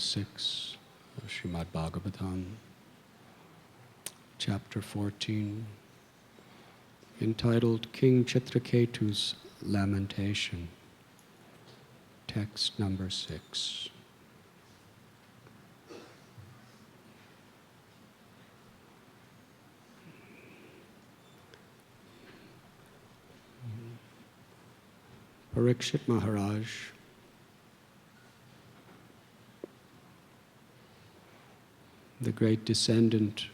6 of Srimad Bhagavatam, chapter 14, entitled King Chitraketu's Lamentation, text number 6. Parikshit Maharaj the great descendant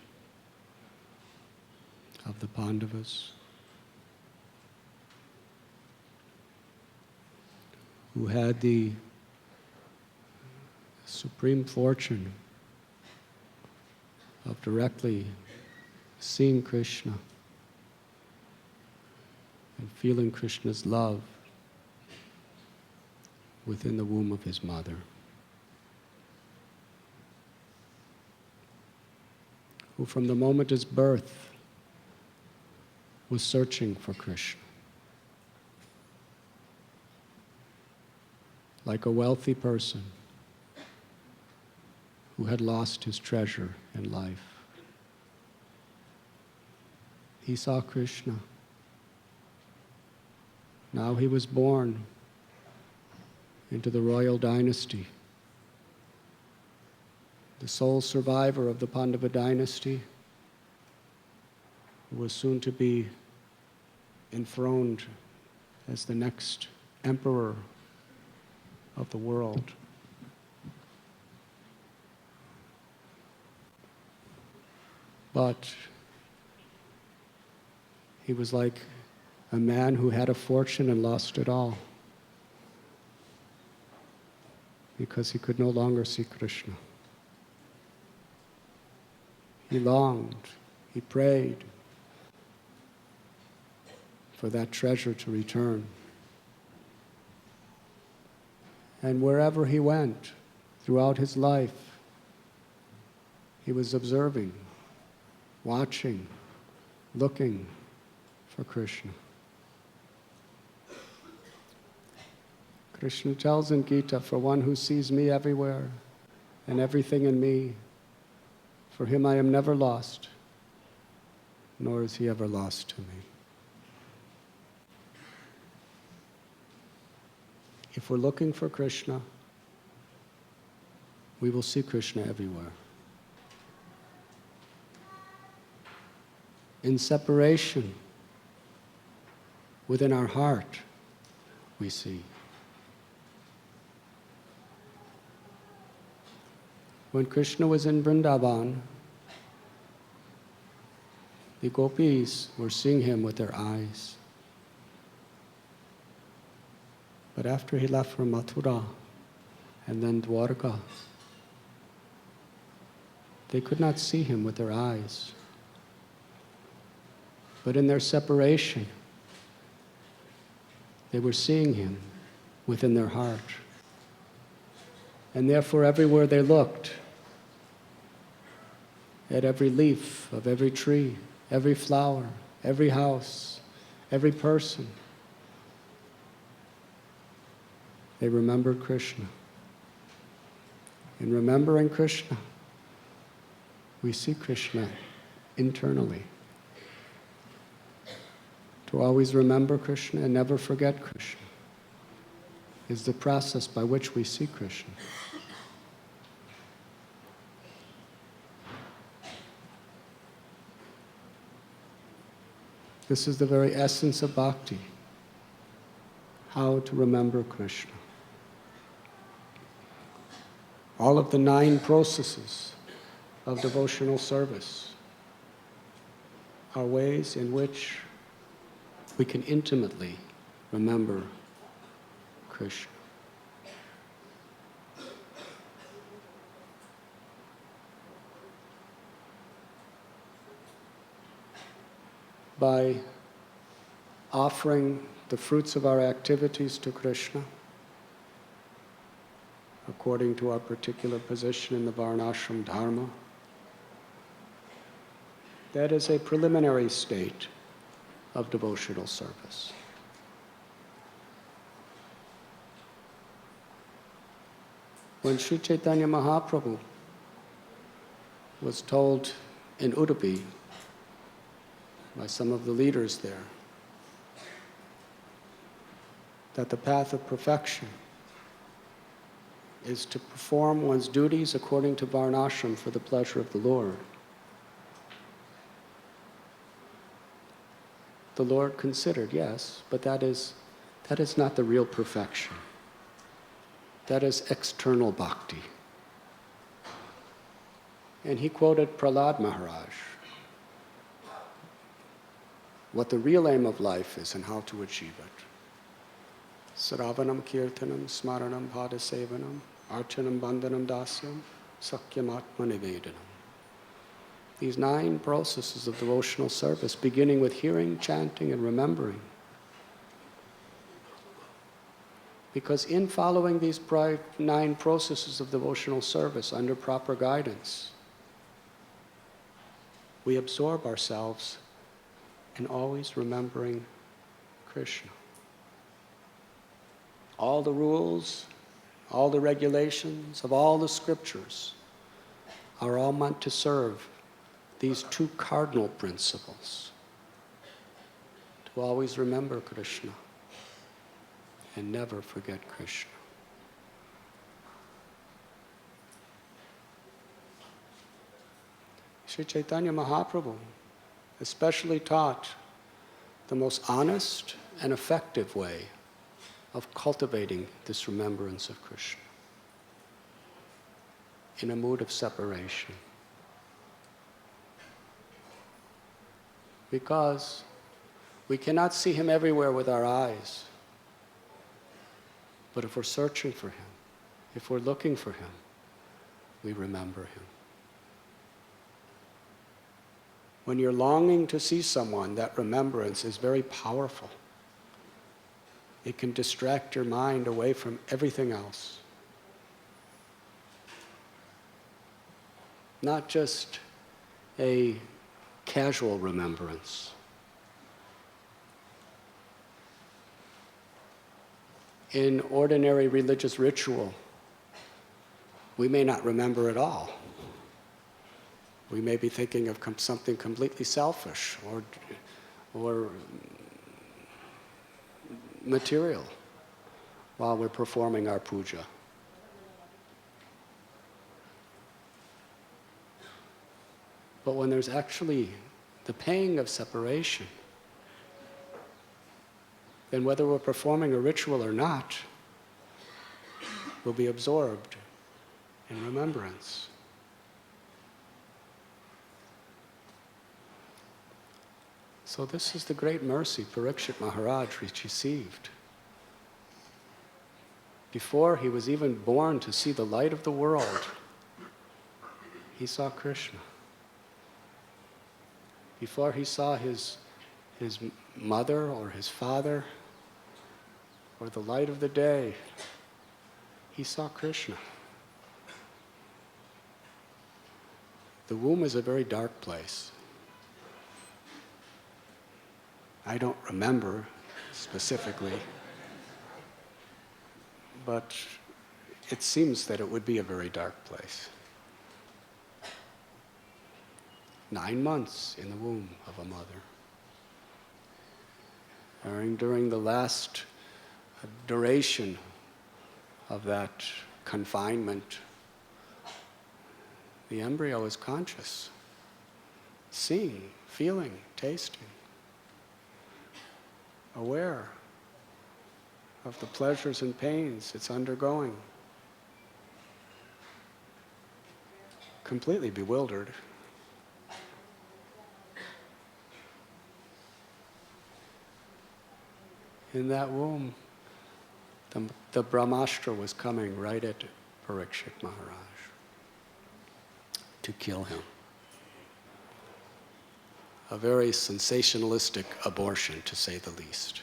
of the Pandavas, who had the supreme fortune of directly seeing Krishna and feeling Krishna's love within the womb of his mother, who from the moment of his birth was searching for Krishna. Like a wealthy person who had lost his treasure in life. He saw Krishna. Now he was born into the royal dynasty, the sole survivor of the Pandava dynasty, who was soon to be enthroned as the next emperor of the world. But he was like a man who had a fortune and lost it all, because he could no longer see Krishna. He longed, he prayed for that treasure to return. And wherever he went throughout his life, he was observing, watching, looking for Krishna. Krishna tells in Gita, for one who sees me everywhere and everything in me, for him I am never lost, nor is he ever lost to me. If we're looking for Krishna, we will see Krishna everywhere. In separation, within our heart, we see. When Krishna was in Vrindavan, the gopis were seeing him with their eyes. But after he left for Mathura and then Dwarka, they could not see him with their eyes. But in their separation, they were seeing him within their heart. And therefore, everywhere they looked, at every leaf of every tree, every flower, every house, every person, they remembered Krishna. In remembering Krishna, we see Krishna internally. To always remember Krishna and never forget Krishna is the process by which we see Krishna. This is the very essence of bhakti, how to remember Krishna. All of the 9 processes of devotional service are ways in which we can intimately remember Krishna. By offering the fruits of our activities to Krishna, according to our particular position in the Varnashram Dharma, that is a preliminary state of devotional service. When Sri Chaitanya Mahaprabhu was told in Udupi by some of the leaders there that the path of perfection is to perform one's duties according to varnashram for the pleasure of the Lord, the Lord considered, yes, but that is not the real perfection. That is external bhakti. And he quoted Prahlad Maharaj, what the real aim of life is and how to achieve it. Saravanam kirtanam smaranam padasevanam archanam bandhanam dasyam sakyam atma nivedanam. These 9 processes of devotional service, beginning with hearing, chanting, and remembering. Because in following these 9 processes of devotional service under proper guidance, we absorb ourselves in always remembering Krishna. All the rules, all the regulations of all the scriptures are all meant to serve these 2 cardinal principles. To always remember Krishna and never forget Krishna. Sri Chaitanya Mahaprabhu especially taught the most honest and effective way of cultivating this remembrance of Krishna in a mood of separation. Because we cannot see him everywhere with our eyes. But if we're searching for him, if we're looking for him, we remember him. When you're longing to see someone, that remembrance is very powerful. It can distract your mind away from everything else. Not just a casual remembrance. In ordinary religious ritual, we may not remember at all. We may be thinking of something completely selfish or material while we're performing our puja. But when there's actually the pang of separation, then whether we're performing a ritual or not, we'll be absorbed in remembrance. So this is the great mercy Parikshit Maharaj received. Before he was even born to see the light of the world, he saw Krishna. Before he saw his mother or his father or the light of the day, he saw Krishna. The womb is a very dark place. I don't remember specifically, but it seems that it would be a very dark place. 9 months in the womb of a mother. During the last duration of that confinement, the embryo is conscious, seeing, feeling, tasting, aware of the pleasures and pains it's undergoing, completely bewildered. In that womb, the Brahmastra was coming right at Parikshit Maharaj to kill him. A very sensationalistic abortion, to say the least.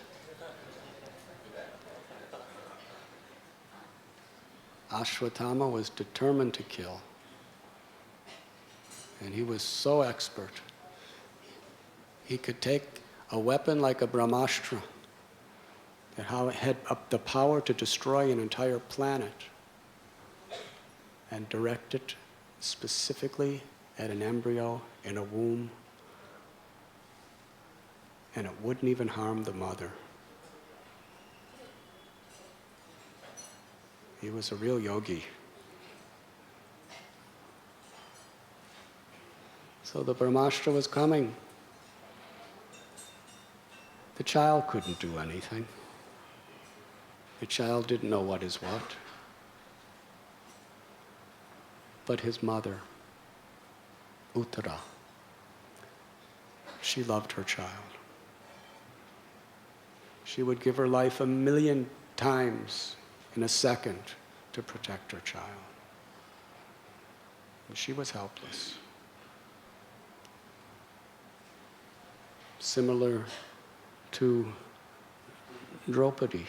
Ashwatthama was determined to kill. And he was so expert. He could take a weapon like a Brahmastra that had the power to destroy an entire planet and direct it specifically at an embryo in a womb, and it wouldn't even harm the mother. He was a real yogi. So the Brahmastra was coming. The child couldn't do anything. The child didn't know what is what. But his mother, Uttara, she loved her child. She would give her life 1,000,000 times in a second to protect her child. And she was helpless. Similar to Draupadi.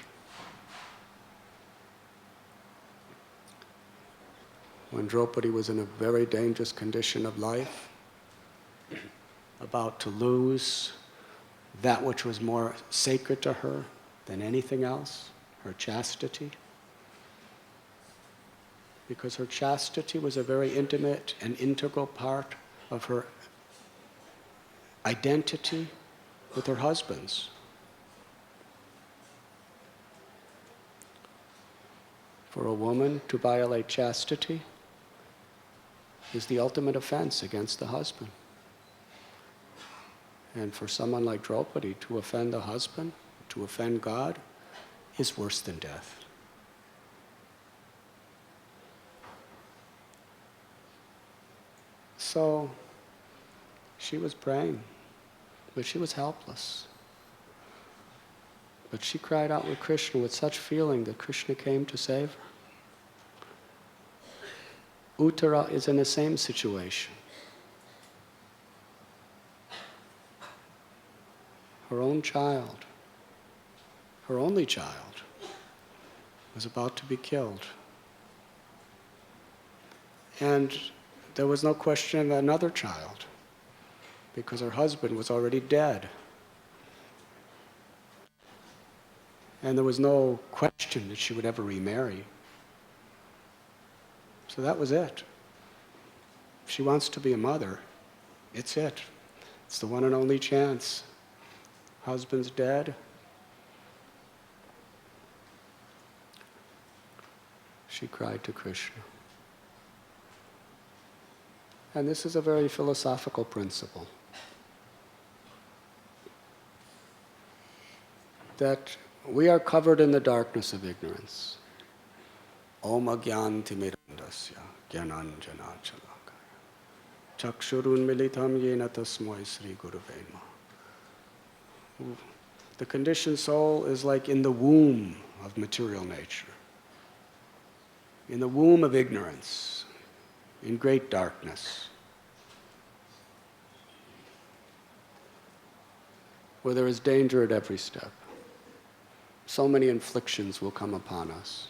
When Draupadi was in a very dangerous condition of life, about to lose that which was more sacred to her than anything else, her chastity. Because her chastity was a very intimate and integral part of her identity with her husband's. For a woman to violate chastity is the ultimate offense against the husband. And for someone like Draupadi to offend the husband, to offend God, is worse than death. So she was praying, but she was helpless. But she cried out with Krishna with such feeling that Krishna came to save her. Uttara is in the same situation. Her own child, her only child, was about to be killed. And there was no question of another child, because her husband was already dead. And there was no question that she would ever remarry. So that was it. If she wants to be a mother, it's it. It's the one and only chance. Husband's dead. She cried to Krishna. And this is a very philosophical principle. That we are covered in the darkness of ignorance. Om agyantimirandasya gyananjana chalakaya chakshurun militam yena tasmai sri gurave namaha. The conditioned soul is like in the womb of material nature, in the womb of ignorance, in great darkness, where there is danger at every step. So many inflictions will come upon us.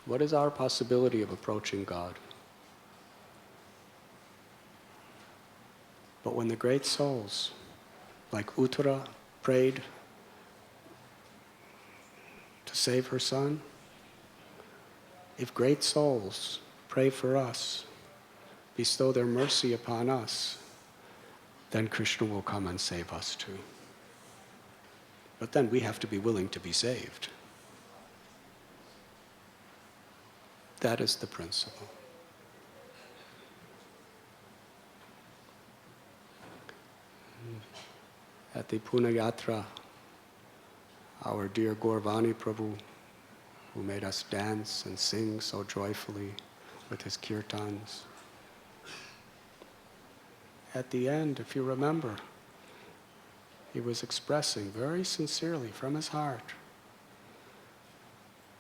What is our possibility of approaching God? But when the great souls, like Uttara, prayed to save her son, if great souls pray for us, bestow their mercy upon us, then Krishna will come and save us too. But then we have to be willing to be saved. That is the principle. At the Pune Yatra, our dear Gaurvani Prabhu, who made us dance and sing so joyfully with his kirtans, at the end, if you remember, he was expressing very sincerely from his heart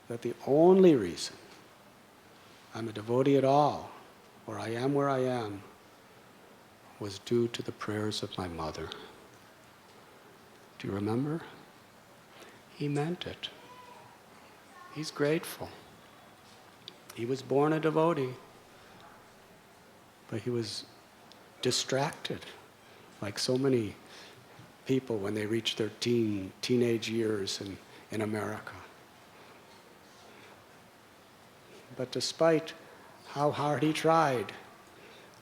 that the only reason I'm a devotee at all, or I am where I am, was due to the prayers of my mother. Do you remember? He meant it. He's grateful. He was born a devotee, but he was distracted, like so many people when they reach their teenage years in America. But despite how hard he tried,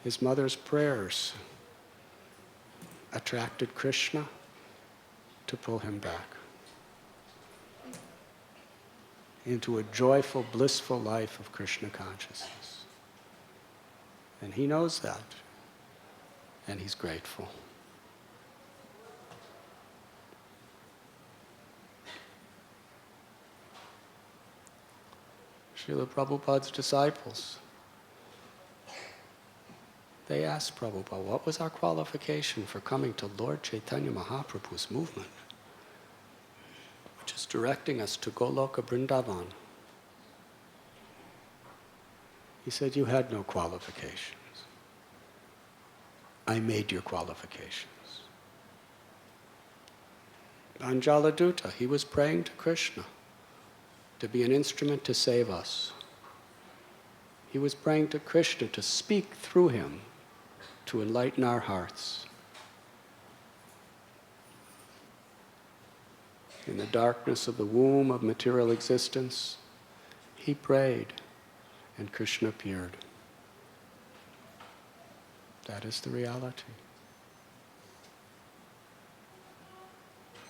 his mother's prayers attracted Krishna to pull him back into a joyful, blissful life of Krishna consciousness. And he knows that, and he's grateful. Srila Prabhupada's disciples, they asked Prabhupada, what was our qualification for coming to Lord Chaitanya Mahaprabhu's movement, which is directing us to Goloka Vrindavan? He said, you had no qualifications. I made your qualifications. Anjaladuta, he was praying to Krishna to be an instrument to save us. He was praying to Krishna to speak through him to enlighten our hearts. In the darkness of the womb of material existence, he prayed, and Krishna appeared. That is the reality.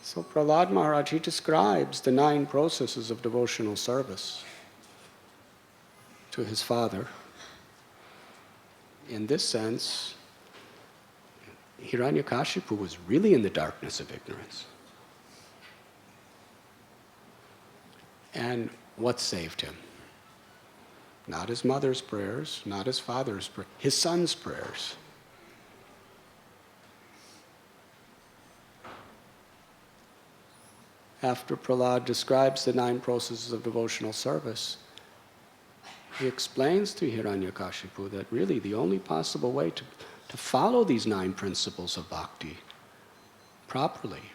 So Prahlad Maharaj, he describes the 9 processes of devotional service to his father. In this sense, Hiranyakashipu was really in the darkness of ignorance. And what saved him? Not his mother's prayers, not his father's prayers, his son's prayers. After Prahlad describes the 9 processes of devotional service, he explains to Hiranyakashipu that really the only possible way to follow these 9 principles of bhakti properly,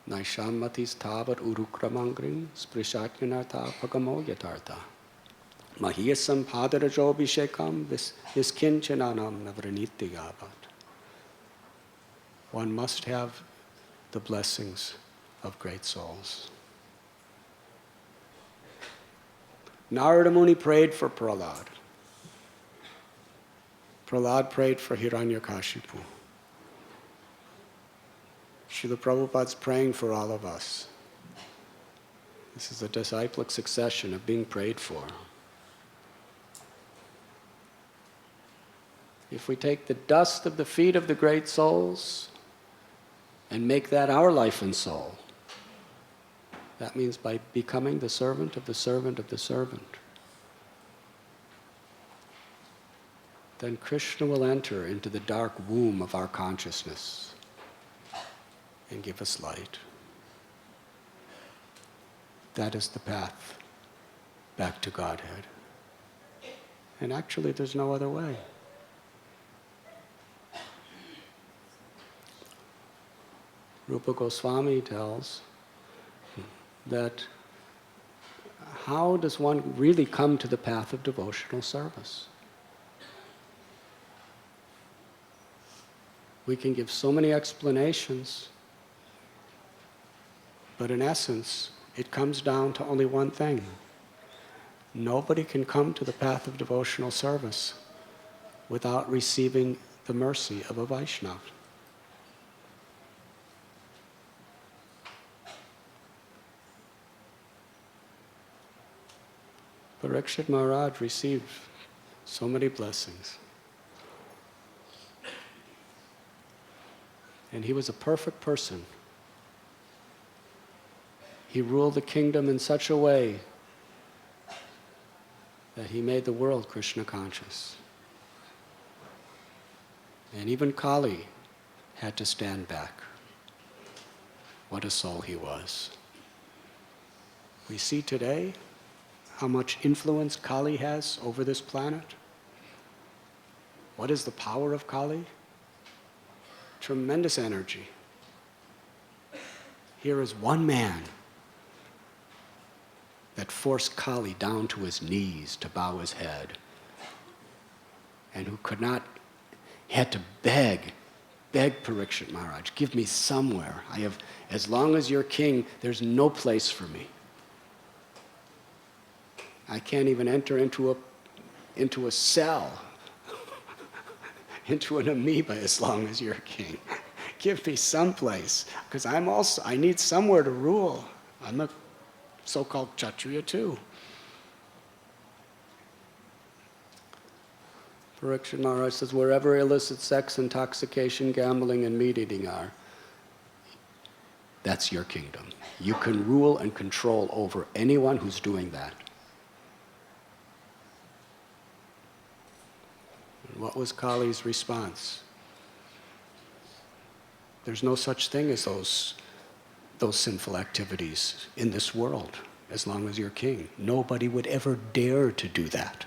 Naishammatis tavat urukramangrim sprishatyanartha pagamo yatartha mahiyasam padarajobhishekam viskinchananam navranityavat. One must have the blessings of great souls. Narada Muni prayed for Prahlad. Prahlad prayed for Hiranyakashipu. Srila Prabhupada's praying for all of us. This is a disciplic succession of being prayed for. If we take the dust of the feet of the great souls and make that our life and soul, that means by becoming the servant of the servant of the servant, then Krishna will enter into the dark womb of our consciousness and give us light. That is the path back to Godhead. And actually, there's no other way. Rupa Goswami tells that how does one really come to the path of devotional service? We can give so many explanations, but in essence, it comes down to only one thing. Nobody can come to the path of devotional service without receiving the mercy of a Vaishnava. Parikshit Maharaj received so many blessings. And he was a perfect person. He ruled the kingdom in such a way that he made the world Krishna conscious. And even Kali had to stand back. What a soul he was. We see today how much influence Kali has over this planet. What is the power of Kali? Tremendous energy. Here is one man that forced Kali down to his knees to bow his head, and who could not, had to beg Parikshit Maharaj, give me somewhere. As long as you're king, there's no place for me. I can't even enter into a cell, into an amoeba as long as you're king. Give me some place, because I need somewhere to rule. I'm a so-called Kshatriya too. Parikshit Maharaj says, wherever illicit sex, intoxication, gambling, and meat eating are, that's your kingdom. You can rule and control over anyone who's doing that. And what was Kali's response? There's no such thing as those sinful activities in this world as long as you're king. Nobody would ever dare to do that.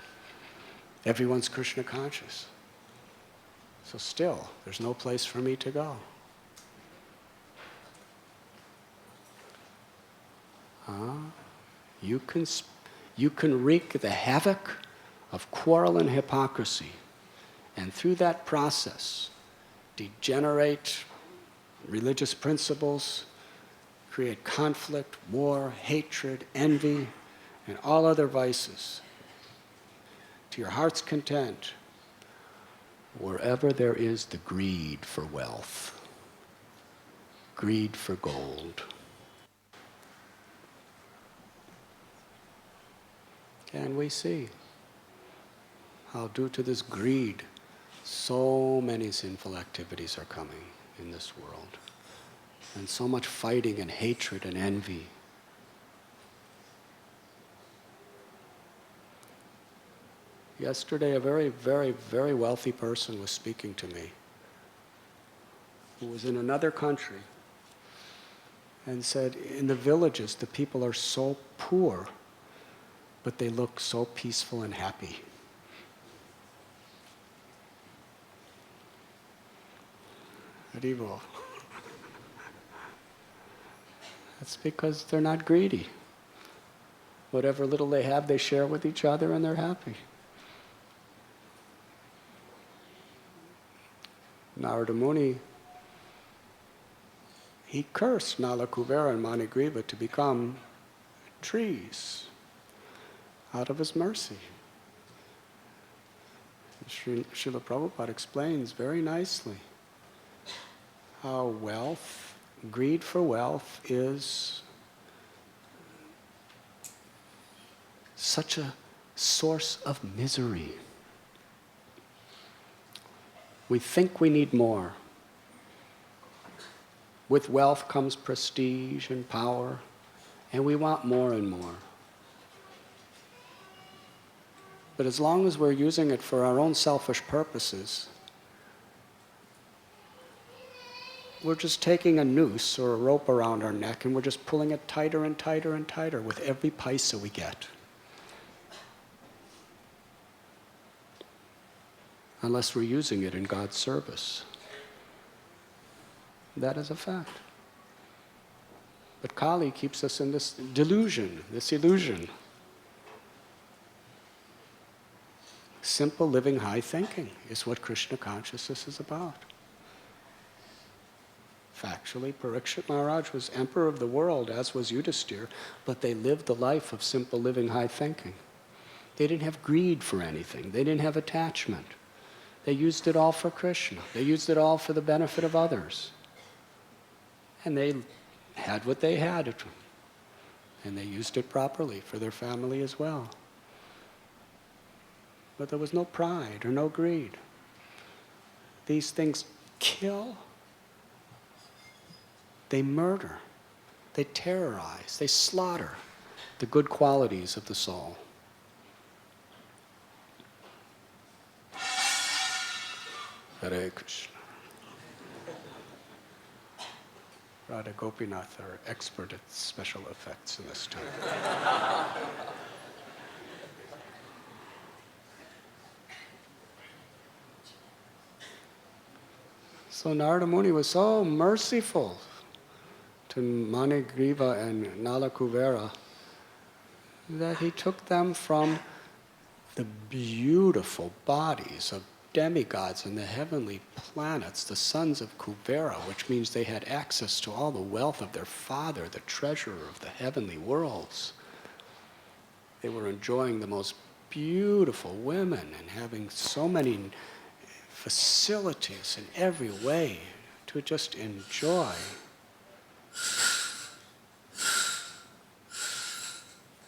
Everyone's Krishna conscious. So still, there's no place for me to go. You can wreak the havoc of quarrel and hypocrisy, and through that process, degenerate religious principles, create conflict, war, hatred, envy, and all other vices. To your heart's content, wherever there is the greed for wealth, greed for gold. And we see how due to this greed, so many sinful activities are coming in this world. And so much fighting and hatred and envy. Yesterday, a very, very, very wealthy person was speaking to me who was in another country and said, in the villages, the people are so poor, but they look so peaceful and happy. Haribo. That's because they're not greedy. Whatever little they have, they share with each other and they're happy. Narada Muni, he cursed Nala Kuvera and Manigriva to become trees out of his mercy. Srila Prabhupada explains very nicely how wealth, greed for wealth is such a source of misery. We think we need more. With wealth comes prestige and power, and we want more and more. But as long as we're using it for our own selfish purposes, we're just taking a noose or a rope around our neck and we're just pulling it tighter and tighter and tighter with every paisa we get. Unless we're using it in God's service. That is a fact. But Kali keeps us in this delusion, this illusion. Simple living, high thinking is what Krishna consciousness is about. Factually, Parikshit Maharaj was emperor of the world, as was Yudhisthira, but they lived the life of simple living, high thinking. They didn't have greed for anything. They didn't have attachment. They used it all for Krishna. They used it all for the benefit of others. And they had what they had. And they used it properly for their family as well. But there was no pride or no greed. These things kill. They murder. They terrorize. They slaughter the good qualities of the soul. Hare Krishna. Radha Gopinath are expert at special effects in this time. So Narada Muni was so merciful to Manigriva and Nala Kuvera that he took them from the beautiful bodies of demigods and the heavenly planets, the sons of Kuvera, which means they had access to all the wealth of their father, the treasurer of the heavenly worlds. They were enjoying the most beautiful women and having so many facilities in every way to just enjoy.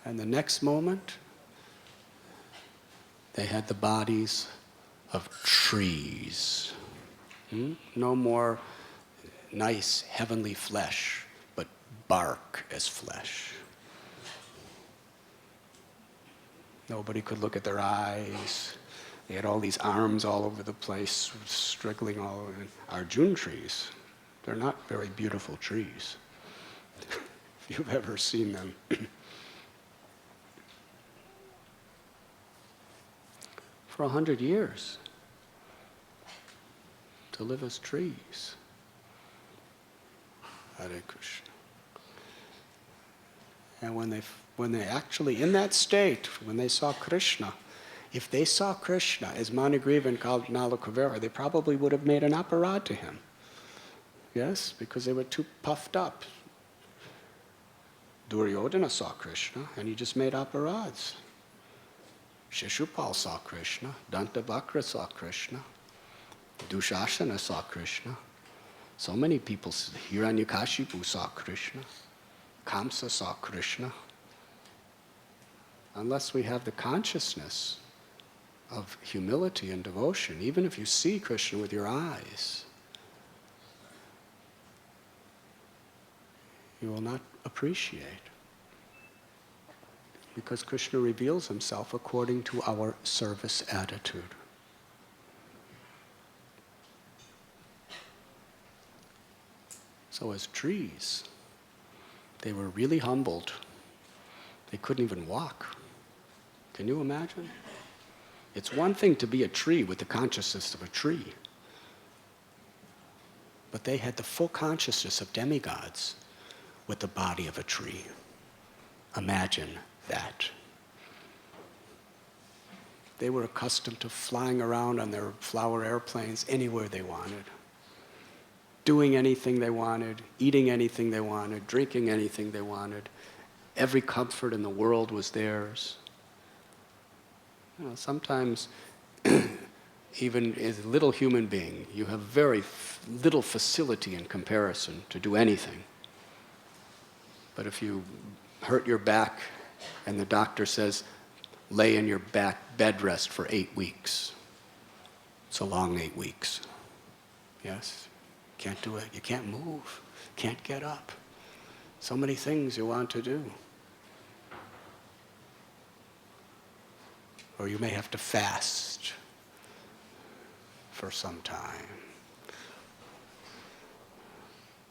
And the next moment, they had the bodies of trees. No more nice heavenly flesh, but bark as flesh. Nobody could look at their eyes. They had all these arms all over the place, struggling all over. Arjun trees, they're not very beautiful trees, if you've ever seen them. For 100 years, to live as trees. Hare Krishna. And when they actually, in that state, when they saw Krishna, if they saw Krishna as Manigriva and Nala Kuvera, they probably would have made an aparad to him. Yes, because they were too puffed up. Duryodhana saw Krishna, and he just made aparads. Shishupal saw Krishna, Dantavakra saw Krishna, Dushasana saw Krishna. So many people, Hiranyakashipu saw Krishna, Kamsa saw Krishna. Unless we have the consciousness of humility and devotion, even if you see Krishna with your eyes, you will not appreciate. Because Krishna reveals himself according to our service attitude. So as trees, they were really humbled. They couldn't even walk. Can you imagine? It's one thing to be a tree with the consciousness of a tree. But they had the full consciousness of demigods with the body of a tree. Imagine that. They were accustomed to flying around on their flower airplanes anywhere they wanted, doing anything they wanted, eating anything they wanted, drinking anything they wanted. Every comfort in the world was theirs. You know, sometimes, even as a little human being, you have very little facility in comparison to do anything. But if you hurt your back, and the doctor says, lay in your back bed rest for 8 weeks. It's a long 8 weeks. Yes? Can't do it. You can't move. Can't get up. So many things you want to do. Or you may have to fast for some time.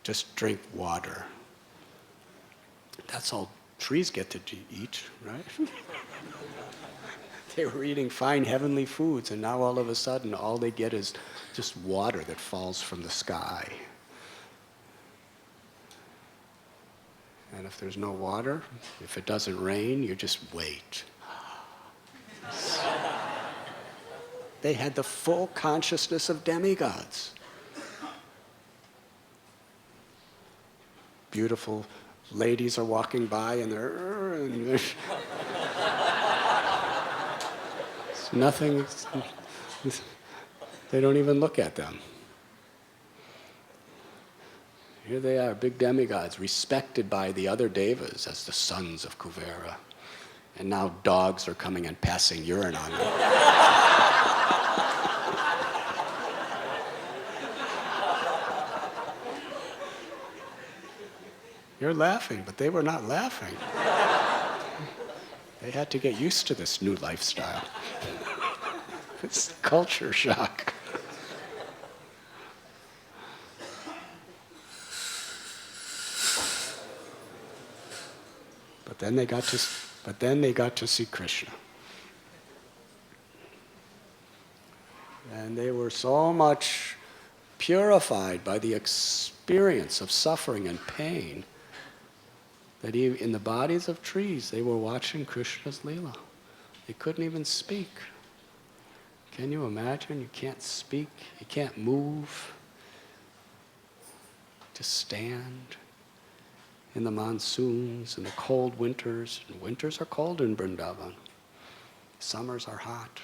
Just drink water. That's all trees get to eat, right? They were eating fine heavenly foods, and now all of a sudden all they get is just water that falls from the sky. And if there's no water, if it doesn't rain, you just wait. They had the full consciousness of demigods. Beautiful ladies are walking by and there's nothing, they don't even look at them. Here they are, big demigods, respected by the other devas as the sons of Kuvera. And now dogs are coming and passing urine on them. You're laughing, but they were not laughing. They had to get used to this new lifestyle. It's culture shock. But then they got to see Krishna. And they were so much purified by the experience of suffering and pain that in the bodies of trees, they were watching Krishna's Leela. They couldn't even speak. Can you imagine? You can't speak, you can't move, just stand in the monsoons and the cold winters. And winters are cold in Vrindavan. Summers are hot.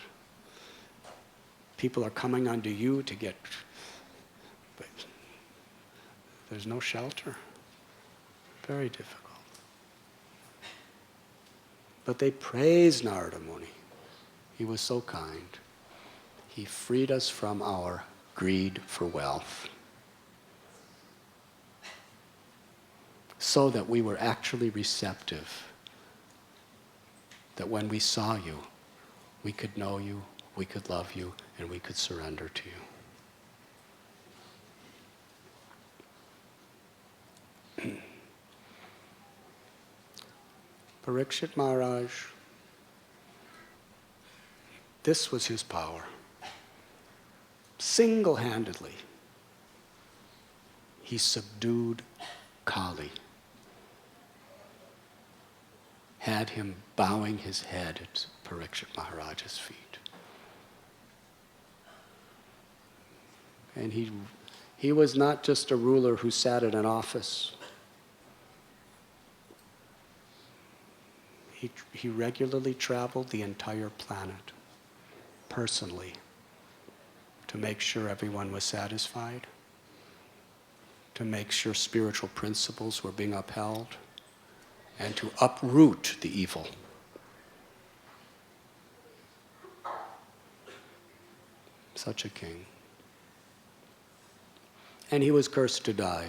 People are coming unto you to get, but there's no shelter. Very difficult. But they praised Narada Muni. He was so kind. He freed us from our greed for wealth, so that we were actually receptive, that when we saw you, we could know you, we could love you, and we could surrender to you. Parikshit Maharaj, this was his power. Single-handedly, he subdued Kali, had him bowing his head at Parikshit Maharaj's feet. And he was not just a ruler who sat in an office. He regularly traveled the entire planet, personally, to make sure everyone was satisfied, to make sure spiritual principles were being upheld, and to uproot the evil. Such a king. And he was cursed to die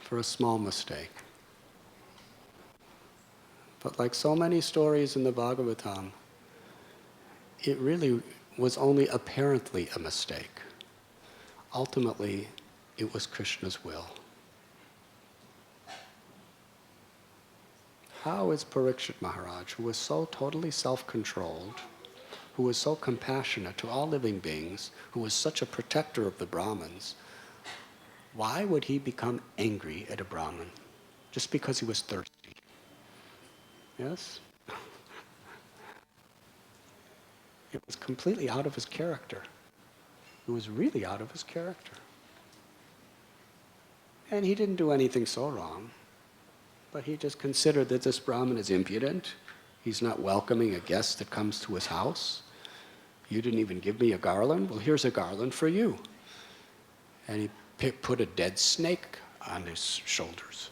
for a small mistake. But like so many stories in the Bhagavatam, it really was only apparently a mistake. Ultimately, it was Krishna's will. How is Parikshit Maharaj, who was so totally self-controlled, who was so compassionate to all living beings, who was such a protector of the Brahmins, why would he become angry at a Brahmin just because he was thirsty? Yes? It was completely out of his character. It was really out of his character. And he didn't do anything so wrong, but he just considered that this Brahmin is impudent. He's not welcoming a guest that comes to his house. You didn't even give me a garland? Well, here's a garland for you. And he put a dead snake on his shoulders.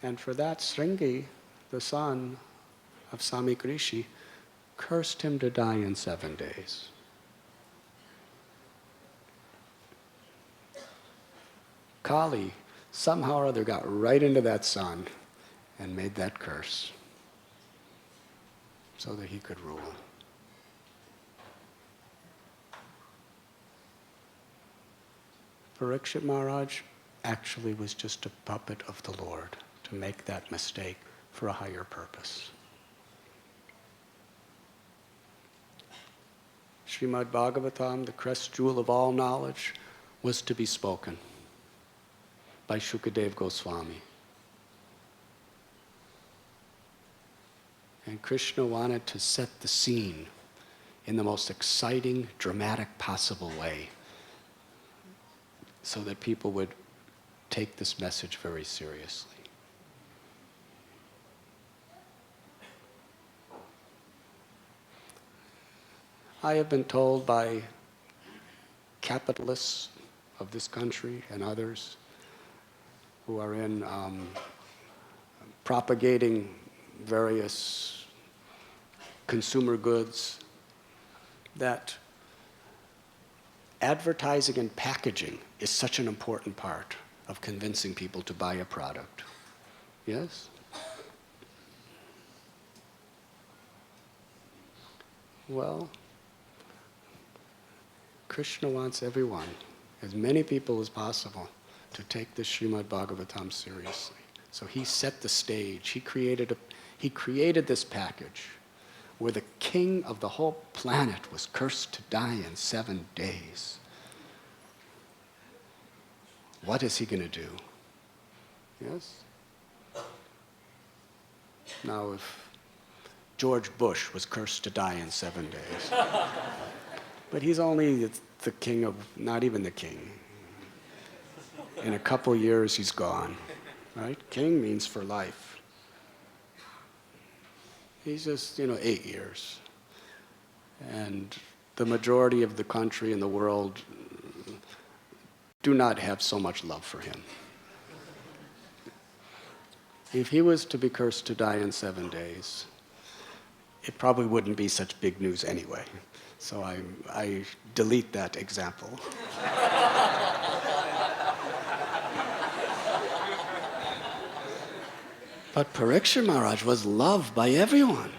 And for that, Sringi, the son of Samik Rishi, cursed him to die in 7 days. Kali somehow or other got right into that son and made that curse so that he could rule. Parikshit Maharaj actually was just a puppet of the Lord to make that mistake for a higher purpose. Srimad Bhagavatam, the crest jewel of all knowledge, was to be spoken by Shukadev Goswami. And Krishna wanted to set the scene in the most exciting, dramatic possible way so that people would take this message very seriously. I have been told by capitalists of this country and others who are in propagating various consumer goods that advertising and packaging is such an important part of convincing people to buy a product. Yes? Well, Krishna wants everyone, as many people as possible, to take this Srimad Bhagavatam seriously. So he set the stage. He created this package where the king of the whole planet was cursed to die in 7 days. What is he going to do? Yes? Now, if George Bush was cursed to die in 7 days, But he's only the king of, not even the king. In a couple years, he's gone, right? King means for life. He's just, 8 years. And the majority of the country and the world do not have so much love for him. If he was to be cursed to die in 7 days, it probably wouldn't be such big news anyway. So I delete that example. But Parikshit Maharaj was loved by everyone.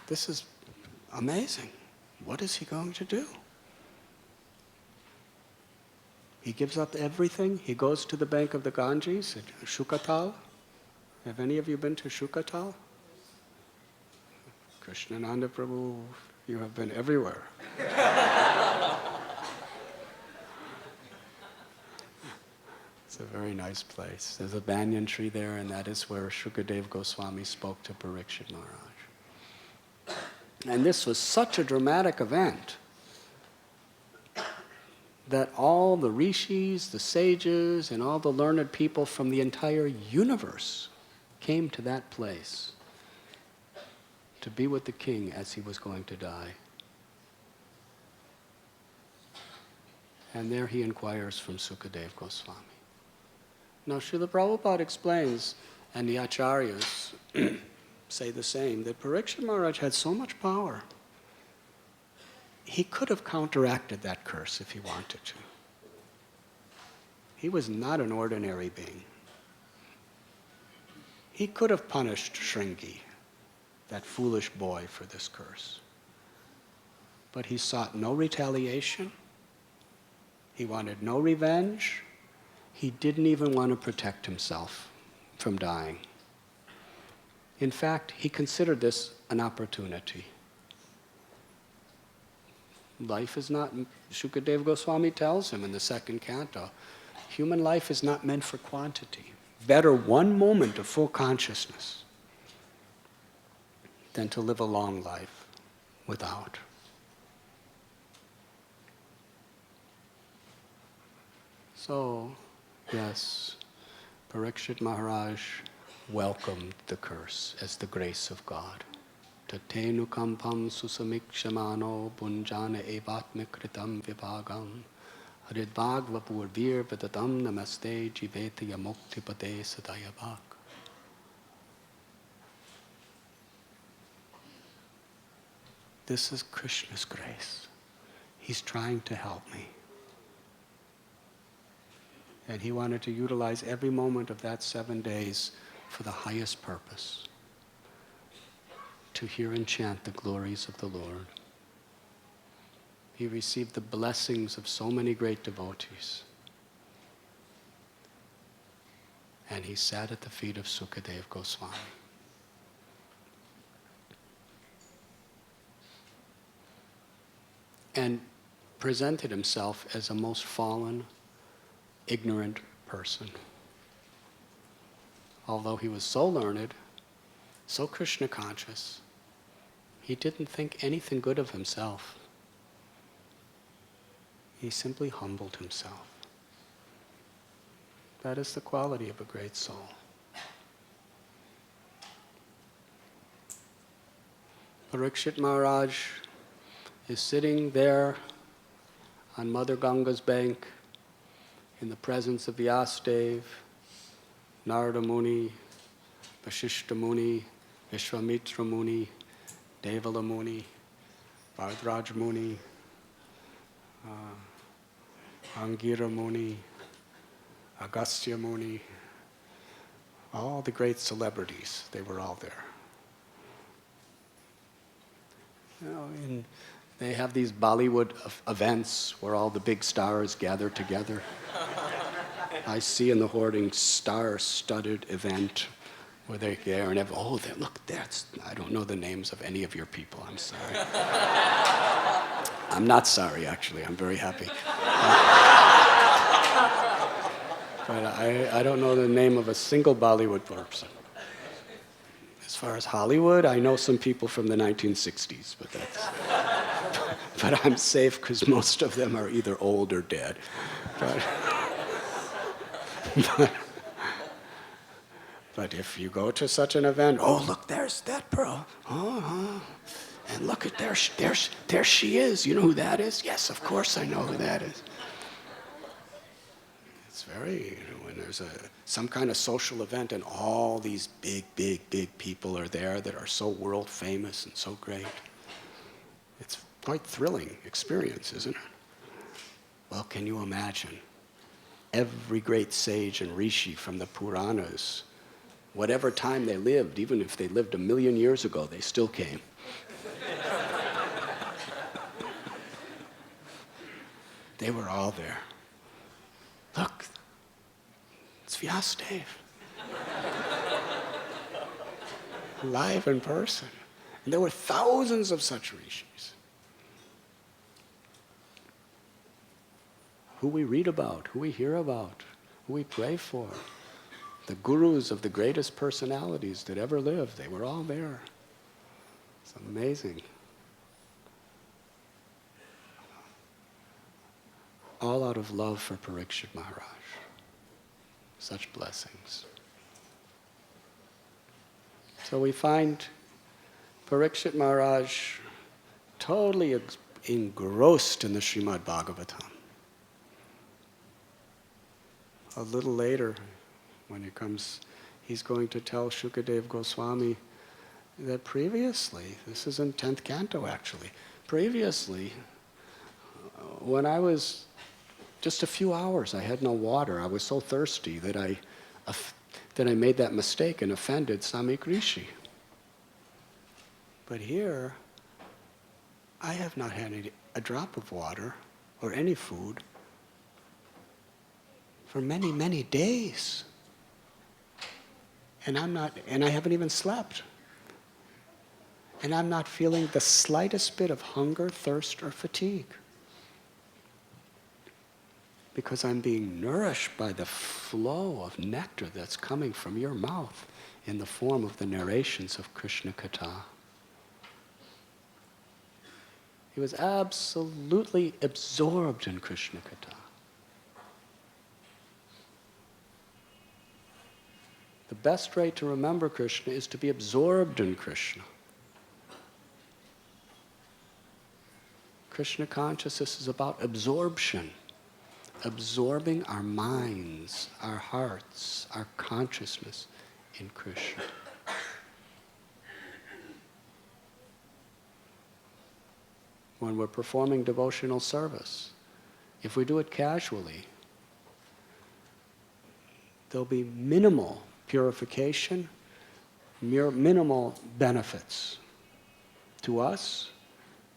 This is amazing. What is he going to do? He gives up everything. He goes to the bank of the Ganges at Shukatal. Have any of you been to Shukatal? Krishnananda Prabhu, you have been everywhere. It's a very nice place. There's a banyan tree there, and that is where Shukadev Goswami spoke to Parikshit Maharaj. And this was such a dramatic event that all the rishis, the sages, and all the learned people from the entire universe came to that place to be with the king as he was going to die. And there he inquires from Sukadev Goswami. Now, Srila Prabhupada explains, and the acharyas say the same, that Parikshit Maharaj had so much power, he could have counteracted that curse if he wanted to. He was not an ordinary being. He could have punished Shringi, that foolish boy, for this curse. But he sought no retaliation. He wanted no revenge. He didn't even want to protect himself from dying. In fact, he considered this an opportunity. Life is not, Shukadev Goswami tells him in the second canto, human life is not meant for quantity. Better one moment of full consciousness than to live a long life without. So, yes, Parikshit Maharaj welcomed the curse as the grace of God. Tatenu kampam susamikshamano punjana evatmikritam vibhagam haridvagvapurvir vidatam namaste jivetaya muktipate sadayabhak. This is Krishna's grace. He's trying to help me. And he wanted to utilize every moment of that 7 days for the highest purpose, to hear and chant the glories of the Lord. He received the blessings of so many great devotees. And he sat at the feet of Sukadev Goswami. And presented himself as a most fallen, ignorant person. Although he was so learned, so Krishna conscious, he didn't think anything good of himself. He simply humbled himself. That is the quality of a great soul. Parikshit Maharaj is sitting there on Mother Ganga's bank in the presence of Vyasadeva, Narada Muni, Vasishta Muni, Vishwamitra Muni, Devala Muni, Bhardraj Muni, Angira Muni, Agastya Muni, all the great celebrities, they were all there. They have these Bollywood events where all the big stars gather together. I see in the hoarding star-studded event where they're there and look, I don't know the names of any of your people, I'm sorry. I'm not sorry, actually, I'm very happy. But I don't know the name of a single Bollywood person. As As far as Hollywood, I know some people from the 1960s, but but I'm safe because most of them are either old or dead. But, but if you go to such an event, oh, look, there's that pearl. And look at there she is. You know who that is? Yes, of course I know who that is. It's very, when there's some kind of social event and all these big people are there that are so world famous and so great. It's quite thrilling experience, isn't it? Well, can you imagine? Every great sage and rishi from the Puranas, whatever time they lived, even if they lived 1,000,000 years ago, they still came. They were all there. Look, it's Vyasadeva. Live in person. And there were thousands of such rishis. Who we read about, who we hear about, who we pray for. The gurus of the greatest personalities that ever lived, they were all there. It's amazing. All out of love for Parikshit Maharaj. Such blessings. So we find Parikshit Maharaj totally engrossed in the Srimad Bhagavatam. A little later, when he comes, he's going to tell Shukadeva Goswami that previously, this is in 10th canto actually, previously, when I was just a few hours, I had no water. I was so thirsty that I made that mistake and offended Samik Rishi. But here, I have not had a drop of water or any food for many, many days. And I haven't even slept. And I'm not feeling the slightest bit of hunger, thirst, or fatigue. Because I'm being nourished by the flow of nectar that's coming from your mouth in the form of the narrations of Krishna Katha. He was absolutely absorbed in Krishna Katha. The best way to remember Krishna is to be absorbed in Krishna. Krishna consciousness is about absorption. Absorbing our minds, our hearts, our consciousness in Krishna. When we're performing devotional service, if we do it casually, there'll be minimal purification, minimal benefits to us,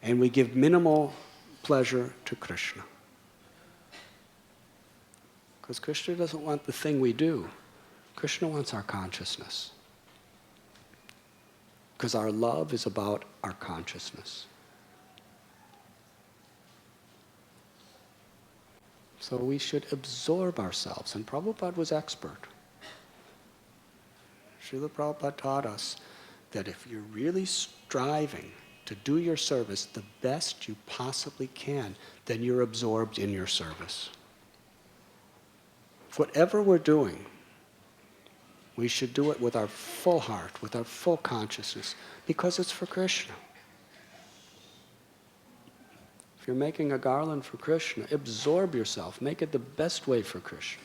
and we give minimal pleasure to Krishna. Because Krishna doesn't want the thing we do. Krishna wants our consciousness. Because our love is about our consciousness. So we should absorb ourselves. And Prabhupada was expert. Srila Prabhupada taught us that if you're really striving to do your service the best you possibly can, then you're absorbed in your service. Whatever we're doing, we should do it with our full heart, with our full consciousness, because it's for Krishna. If you're making a garland for Krishna, absorb yourself, make it the best way for Krishna.